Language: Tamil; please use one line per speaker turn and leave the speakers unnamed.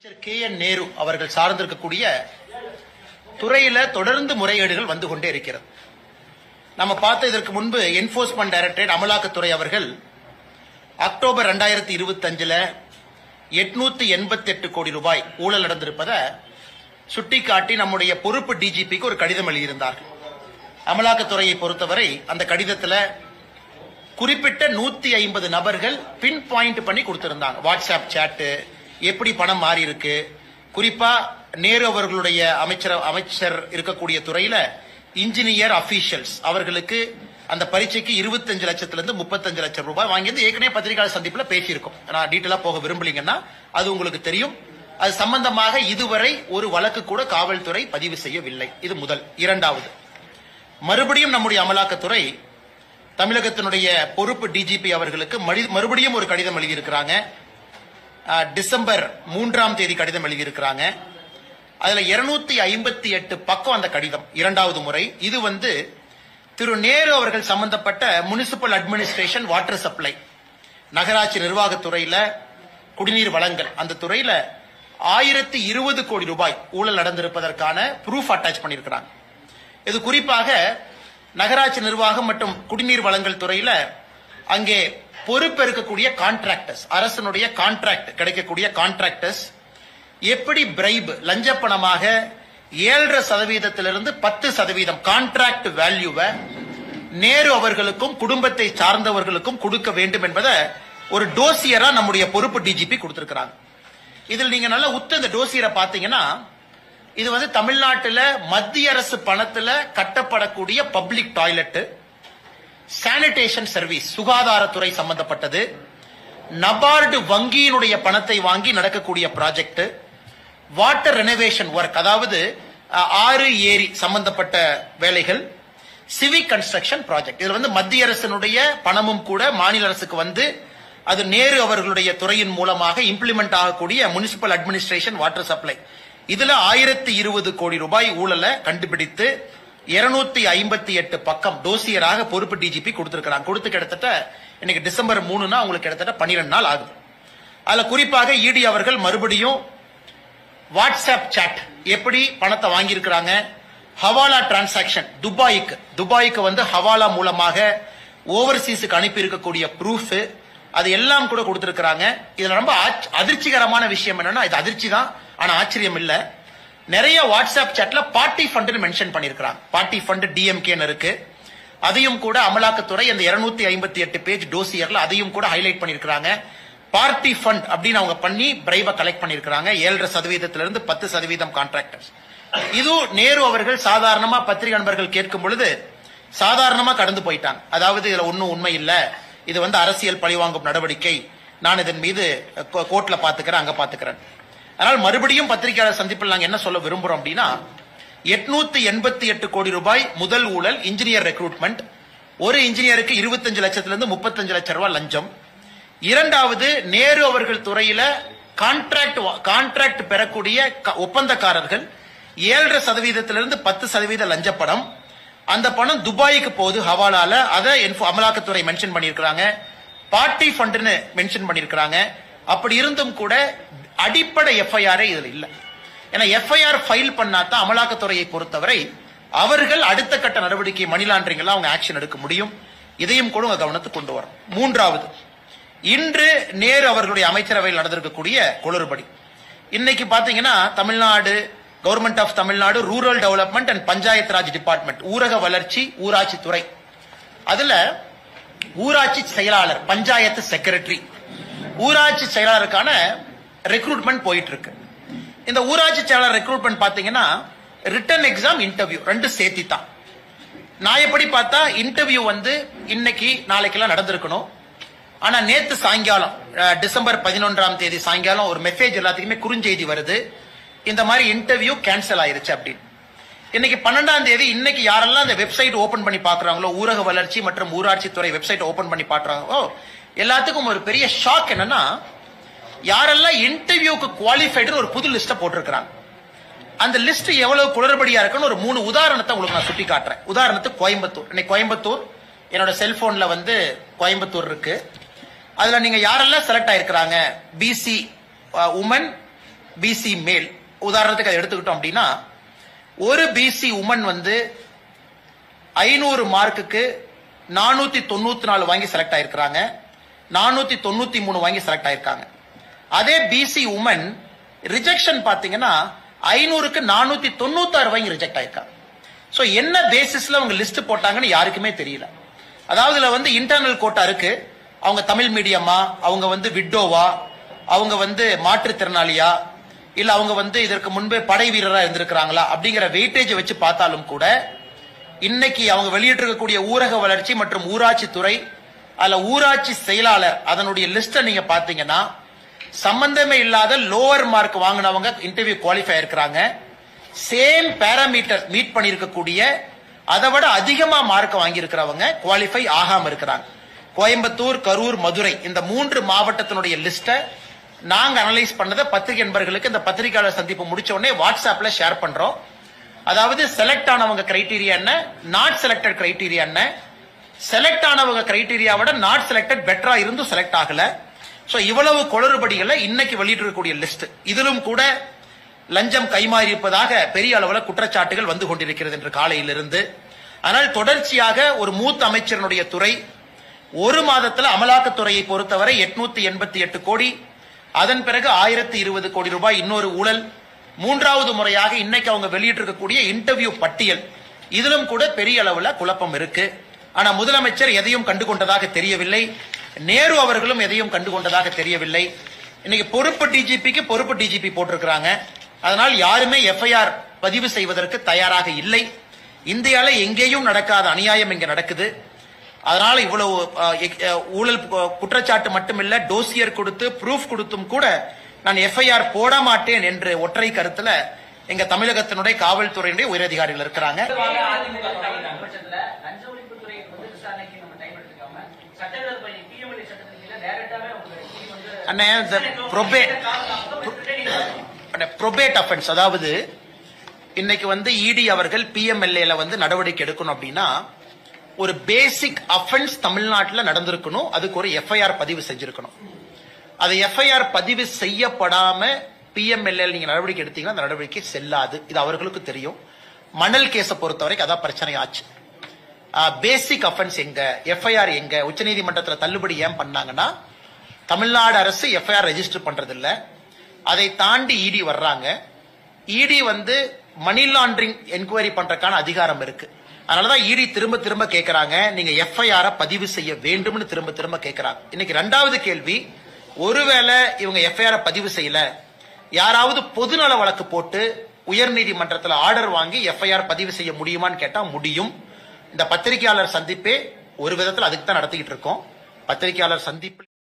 கே.என். நேரு அவர்கள் சார்ந்திருக்கக்கூடிய துறையில தொடர்ந்து முறைகேடுகள் வந்து கொண்டே இருக்கிறது. நம்ம பார்த்த இதற்கு முன்பு என்போர்ஸ்மெண்ட் டைரக்டரேட் அமலாக்கத்துறை அவர்கள் அக்டோபர் 2025 888 கோடி ரூபாய் ஊழல் நடந்திருப்பதை சுட்டிக்காட்டி நம்முடைய பொறுப்பு டிஜிபிக்கு ஒரு கடிதம் எழுதியிருந்தார்கள். அமலாக்கத்துறையை பொறுத்தவரை அந்த கடிதத்தில் குறிப்பிட்ட 150 நபர்கள் பின் பாயிண்ட் பண்ணி கொடுத்திருந்தாங்க. வாட்ஸ்அப் சாட்டு, எப்படி பணம் மாறி இருக்கு, குறிப்பா நேரு அவர்களுடைய அமைச்சர் இருக்கக்கூடிய துறையில இன்ஜினியர் அபிஷியல்ஸ் அவர்களுக்கு அந்த பரீட்சைக்கு 25 லட்சத்திலிருந்து 35 லட்சம் ரூபாய் வாங்கியது ஏற்கனவே பத்திரிகையாளர் சந்திப்புல பேசியிருக்கோம். நான் டீட்டெயிலா போக விரும்பலீங்கன்னா அது உங்களுக்கு தெரியும். அது சம்பந்தமாக இதுவரை ஒரு வழக்கு கூட காவல்துறை பதிவு செய்யவில்லை. இது முதல். இரண்டாவது, மறுபடியும் நம்முடைய அமலாக்கத்துறை தமிழகத்தினுடைய பொறுப்பு டிஜிபி அவர்களுக்கு மறுபடியும் ஒரு கடிதம் எழுதியிருக்கிறாங்க. டிசம்பர் 3 கடிதம் எழுதியிருக்கிறாங்க. அதுல 258 பக்கம் அந்த கடிதம். இரண்டாவது முறை. இது திரு நேரு அவர்கள் சம்பந்தப்பட்ட முனிசிபல் அட்மினிஸ்ட்ரேஷன், வாட்டர் சப்ளை, நகராட்சி நிர்வாகத்துறையில குடிநீர் வழங்கல், அந்த துறையில 1020 கோடி ரூபாய் ஊழல் நடந்திருப்பதற்கான ப்ரூஃப் அட்டாச் பண்ணியிருக்கிறாங்க. இது குறிப்பாக நகராட்சி நிர்வாகம் மற்றும் குடிநீர் வழங்கல் துறையில அங்கே பொறுப்பேற்கக்கூடிய கான்ட்ராக்டர்ஸ், அரசனுடைய கான்ட்ராக்ட் கிடைக்கக்கூடிய கான்ட்ராக்டர்ஸ் எப்படி பிரைப், லஞ்ச பணமாக 7.5% 10% கான்ட்ராக்ட் வேல்யூவை நேரு அவர்களுக்கும் குடும்பத்தை சார்ந்தவர்களுக்கும் கொடுக்க வேண்டும் என்பதை ஒரு டோசியரா நம்முடைய பொறுப்பு டிஜிபி கொடுத்திருக்கிறாங்க. இதில் நீங்க நல்ல இந்த டோசியரை பாத்தீங்கன்னா, இது தமிழ்நாட்டில் மத்திய அரசு பணத்துல கட்டப்படக்கூடிய பப்ளிக் டாய்லெட், சானிடேஷன் சர்வீஸ், சுகாதாரத்துறை சம்பந்தப்பட்டது, நபார்டு வங்கியினுடைய பணத்தை வாங்கி நடக்கக்கூடிய ப்ராஜெக்ட், வாட்டர் ரெனோவேஷன் ஒர்க், அதாவது ஆறு ஏரி சம்பந்தப்பட்ட வேலைகள், சிவிக் கன்ஸ்ட்ரக்ஷன் ப்ராஜெக்ட். இதுல மத்திய அரசினுடைய பணமும் கூட மாநில அரசுக்கு அது நேரு அவர்களுடைய துறையின் மூலமாக இம்ப்ளிமெண்ட் ஆகக்கூடிய முனிசிபல் அட்மினிஸ்ட்ரேஷன், வாட்டர் சப்ளை, இதுல 1020 கோடி ரூபாய் ஊழலை கண்டுபிடித்து 258 பக்கம் டோசியராக பொறுப்பு டிஜிபி கொடுத்திருக்கிறாங்க. கொடுத்து கிட்டத்தட்ட இன்னைக்கு டிசம்பர் 3 உங்களுக்கு கிட்டத்தட்ட 12 நாள் ஆகுது. அதுல குறிப்பாக இடி அவர்கள் மறுபடியும் வாட்ஸ்அப் சாட் எப்படி பணத்தை வாங்கியிருக்கிறாங்க, ஹவாலா டிரான்சாக்சன், துபாய்க்கு ஹவாலா மூலமாக ஓவர்சீஸுக்கு அனுப்பி இருக்கக்கூடிய ப்ரூஃப், அது எல்லாம் கூட கொடுத்திருக்கிறாங்க. இதுல ரொம்ப அதிர்ச்சிகரமான விஷயம் என்னன்னா, இது அதிர்ச்சி தான், ஆனா ஆச்சரியம் இல்ல, நிறைய வாட்ஸ்அப் சாட்ல பார்ட்டி ஃபண்ட் மென்ஷன் பண்ணிருக்காங்க. பார்ட்டி ஃபண்ட் டிஎம்கேன்னு இருக்கு. அதையும் கூட அமலாக்கத்துறை அந்த 258 பேஜ் டோசியர்ல அதையும் கூட ஹைலைட் பண்ணிருக்காங்க. பார்ட்டி ஃபண்ட் அப்படின்னு அவங்க பண்ணி பிரைப கலெக்ட் பண்ணிருக்காங்க. 7.5% 10% கான்ட்ராக்டர்ஸ். இது நேரு அவர்கள் சாதாரணமா பத்திரிகை நண்பர்கள் கேட்கும் பொழுது சாதாரணமா கடந்து போயிட்டாங்க. அதாவது இதுல ஒன்னும் உண்மை இல்ல, இது அரசியல் பழிவாங்கும் நடவடிக்கை, நான் இதன் மீது கோர்ட்ல பாத்துக்கிறேன், அங்க பாத்துக்கிறேன். அதனால் மறுபடியும் பத்திரிகையாளர் சந்திப்பில் நாங்க என்ன சொல்ல விரும்புறோம் அப்படின்னா, 888 கோடி ரூபாய் முதல் ஊழல் இன்ஜினியர் ரெக்ரூட்மெண்ட், ஒரு இன்ஜினியருக்கு 25 லட்சத்திலிருந்து 35 லட்சம் ரூபாய் லஞ்சம். இரண்டாவது, நேரு அவர்கள் துறையில கான்ட்ராக்ட் பெறக்கூடிய ஒப்பந்தக்காரர்கள் 7.5% 10% லஞ்ச பணம், அந்த பணம் துபாய்க்கு போகுது ஹவாலால, அதை அமலாக்கத்துறை மென்ஷன் பண்ணிருக்காங்க. பார்ட்டி ஃபண்ட்னு மென்ஷன் பண்ணிருக்காங்க. அப்படி இருந்தும் கூட அடிப்படை எஃப்ஐஆர் இதுல இல்ல. ஏன்னா எஃப்ஐஆர் ஃபைல் பண்ணாதான் அமலாக்கத்துறையை பொறுத்தவரை அவர்கள் அடுத்த கட்ட நடவடிக்கை, மணி லாண்டரிங் எல்லாம் அவங்க ஆக்ஷன் எடுக்க முடியும். இதையும் கூட கவனத்துக்கு கொண்டு வரும். மூன்றாவது, இன்று நேரு அவர்களுடைய அமைச்சரவையில் நடந்திருக்கக்கூடிய குளறுபடி. இன்னைக்கு பாத்தீங்கன்னா Tamil Nadu government of Tamil Nadu rural development and Panchayat Raj department, ஊரக வளர்ச்சி ஊராட்சி துறை, அதுல ஊராட்சி செயலாளர், பஞ்சாயத்து செக்ரட்டரி, ஊராட்சி செயலாளருக்கான ரெக்ரூட்மெண்ட் போயிட்டு இருக்கு. இந்த ஊராட்சி செயலாளர் ரெக்ரூட்மெண்ட் பாத்தீங்கன்னா ரிட்டன் எக்ஸாம், இன்டர்வியூ ரெண்டு சேர்த்தி தான். நான் எப்படி பார்த்தா இன்டர்வியூ இன்னைக்கு நாளைக்கெல்லாம் நடந்திருக்கணும். ஆனா நேத்து சாயங்காலம் டிசம்பர் 11 சாயங்காலம் ஒரு மெசேஜ் எல்லாத்துக்குமே குறுஞ்செய்தி வருது, இந்த மாதிரி இன்டர்வியூ கேன்சல் ஆயிருச்சு அப்படின்னு. இன்னைக்கு 12 இன்னைக்கு யாரெல்லாம் அந்த வெப்சைட் ஓபன் பண்ணி பாக்குறாங்களோ, ஊரக வளர்ச்சி மற்றும் ஊராட்சி துறை வெப்சைட் ஓபன் பண்ணி பாக்குறாங்களோ, எல்லாத்துக்கும் ஒரு பெரிய ஷாக் என்னன்னா, யாரெல்லாம் இன்டர்வியூக்கு குவாலிஃபைடு ஒரு புது லிஸ்ட போட்டிருக்கிறாங்க. அந்த லிஸ்ட் எவ்வளவு குளறுபடியா இருக்குன்னு ஒரு 3 உதாரணத்தை உங்களுக்கு நான் சுட்டி காட்டுறேன். உதாரணத்துக்கு கோயம்புத்தூர். இன்னைக்கு கோயம்புத்தூர் என்னோட செல்போன்ல கோயம்புத்தூர் இருக்கு. அதுல நீங்க யாரெல்லாம் செலக்ட் ஆயிருக்கிறாங்க, பிசி உமன் பிசி மேல் உதாரணத்துக்கு அதை எடுத்துக்கிட்டோம் அப்படின்னா ஒரு பிசி உமன் வந்து 500 மார்க்குக்கு 494 வாங்கி செலக்ட் ஆயிருக்காங்க, 493 வாங்கி செலக்ட் ஆயிருக்காங்க. அதே பிசி உமன் ரிஜெக்ஷன் பாத்தீங்கன்னா 500க்கு 496 வாங்கி ரிஜெக்ட் ஆயிருக்காங்க. சோ என்ன பேசிஸ்ல அவங்க லிஸ்ட் போட்டாங்கன்னு யாருக்குமே தெரியல. அதாவது இதுல வந்து இன்டர்னல் கோட்டா இருக்கு, அவங்க தமிழ் மீடியமா, அவங்க வந்து விட்டோவா, அவங்க வந்து மாற்றுத்திறனாளியா, இல்ல அவங்க வந்து இதற்கு முன்பே படை வீரரா இருந்திருக்கிறாங்களா அப்படிங்கிற வெயிட்டேஜ் வச்சு பார்த்தாலும் கூட இன்னைக்கு அவங்க வெளியிட்டிருக்கக்கூடிய ஊரக வளர்ச்சி மற்றும் ஊராட்சி துறை அல்ல ஊராட்சி செயலாளர் அதனுடைய லிஸ்ட நீங்க பாத்தீங்கன்னா சம்பந்தமே இல்லாத லோவர் மார்க் வாங்கினவங்க இன்டர்வியூ குவாலிஃபை இருக்கிறாங்க. சேம் பேராமீட்டர் மீட் பண்ணிருக்கக்கூடிய அதை விட அதிகமா மார்க் வாங்கி இருக்கிறவங்க குவாலிஃபை ஆகாம இருக்கிறாங்க. கோயம்புத்தூர், கரூர், மதுரை இந்த 3 மாவட்டத்தினுடைய லிஸ்ட நாங்க அனலைஸ் பண்ணத பத்திரிகை நண்பர்களுக்கு இந்த பத்திரிகையாளர் சந்திப்பு முடிச்ச உடனே வாட்ஸ்அப்ல ஷேர் பண்றோம். அதாவது செலக்ட் ஆனவங்க கிரைட்டீரியா என்ன, நாட் செலக்டட் கிரைட்டீரியா என்ன, செலக்ட் ஆனவங்க கிரைட்டீரியாவோட நாட் செலக்டட் பெட்டரா இருந்தும் செலக்ட் ஆகல. சோ இவ்வளவு குளறுபடிகளை இன்னைக்கு வெளியிட்டிருக்கக்கூடிய லிஸ்ட். இதிலும் கூட லஞ்சம் கைமாறி இருப்பதாக பெரிய அளவில் குற்றச்சாட்டுகள் வந்து கொண்டிருக்கிறது என்று காலையிலிருந்து. ஆனால் தொடர்ச்சியாக ஒரு மூத்த அமைச்சருடைய துறை ஒரு மாதத்தில் அமலாக்கத்துறையை பொறுத்தவரை 888 கோடி, அதன் பிறகு 1020 கோடி ரூபாய் இன்னொரு ஊழல், மூன்றாவது முறையாக இன்னைக்கு அவங்க வெளியிட்டிருக்கக்கூடிய இன்டர்வியூ பட்டியல், இதிலும் கூட பெரிய அளவில் குழப்பம் இருக்கு. ஆனா முதலமைச்சர் எதையும் கண்டுகொண்டதாக தெரியவில்லை, நேரு அவர்களும் எதையும் கண்டுகொண்டதாக தெரியவில்லை. இன்னைக்கு பொறுப்பு டிஜிபிக்கு பொறுப்பு டிஜிபி போட்டிருக்கிறாங்க. அதனால் யாருமே எஃப்ஐஆர் பதிவு செய்வதற்கு தயாராக இல்லை. இந்தியால எங்கேயும் நடக்காத அநியாயம் இங்க நடக்குது. அதனால இவ்வளவு ஊழல் குற்றச்சாட்டு மட்டுமில்ல, டோசியர் கொடுத்து ப்ரூஃப் கொடுத்தும் கூட நான் எஃப்ஐஆர் போட மாட்டேன் என்று ஒற்றை கருத்துல எங்க தமிழகத்தினுடைய காவல்துறையினுடைய உயரதிகாரிகள் இருக்கிறாங்க. ப்ரொபேட் அஃபென்ஸ், அதாவது இன்னைக்கு வந்து இடி அவர்கள் பிஎம்எல்ஏல வந்து நடவடிக்கை எடுக்கணும் அப்படின்னா ஒரு பேசிக் அஃபென்ஸ் தமிழ்நாட்டில் நடந்திருக்கணும், அதுக்கு ஒரு எஃப்ஐஆர் பதிவு செஞ்சிருக்கணும். அது எஃப்ஐஆர் பதிவு செய்யப்படாம பிஎம்எல்ஏ நீங்க நடவடிக்கை எடுத்தீங்கன்னா அந்த நடவடிக்கை செல்லாது. இது அவர்களுக்கு தெரியும். மணல் கேஸை பொறுத்தவரைக்கும் அதான் பிரச்சனை ஆச்சு. பேசிக் அஃபென்ஸ் எங்க, எஃப்ஐஆர் எங்க, உச்சநீதிமன்றத்தில் தள்ளுபடி ஏன் பண்ணாங்கன்னா தமிழ்நாடு அரசு எஃப்ஐஆர் ரெஜிஸ்டர் பண்றது இல்ல. அதை தாண்டி இடி வர்றாங்க. இடி வந்து மணி லாண்டரிங் என்கொயரி பண்றதுக்கான அதிகாரம் இருக்கு. அதனாலதான் இடி திரும்ப திரும்ப கேட்கறாங்க, நீங்க எஃப்ஐஆர் பதிவு செய்ய வேண்டும்னு திரும்ப திரும்ப கேட்கறாங்க. இன்னைக்கு 2வது கேள்வி, ஒருவேளை இவங்க எஃப்ஐஆர் பதிவு செய்யல, யாராவது பொதுநல வழக்கு போட்டு உயர்நீதிமன்றத்தில் ஆர்டர் வாங்கி எஃப்ஐஆர் பதிவு செய்ய முடியுமான்னு கேட்டா முடியும். இந்த பத்திரிகையாளர் சந்திப்பே ஒரு விதத்தில் அதுக்கு தான் நடத்திக்கிட்டு இருக்கோம். பத்திரிகையாளர் சந்திப்பு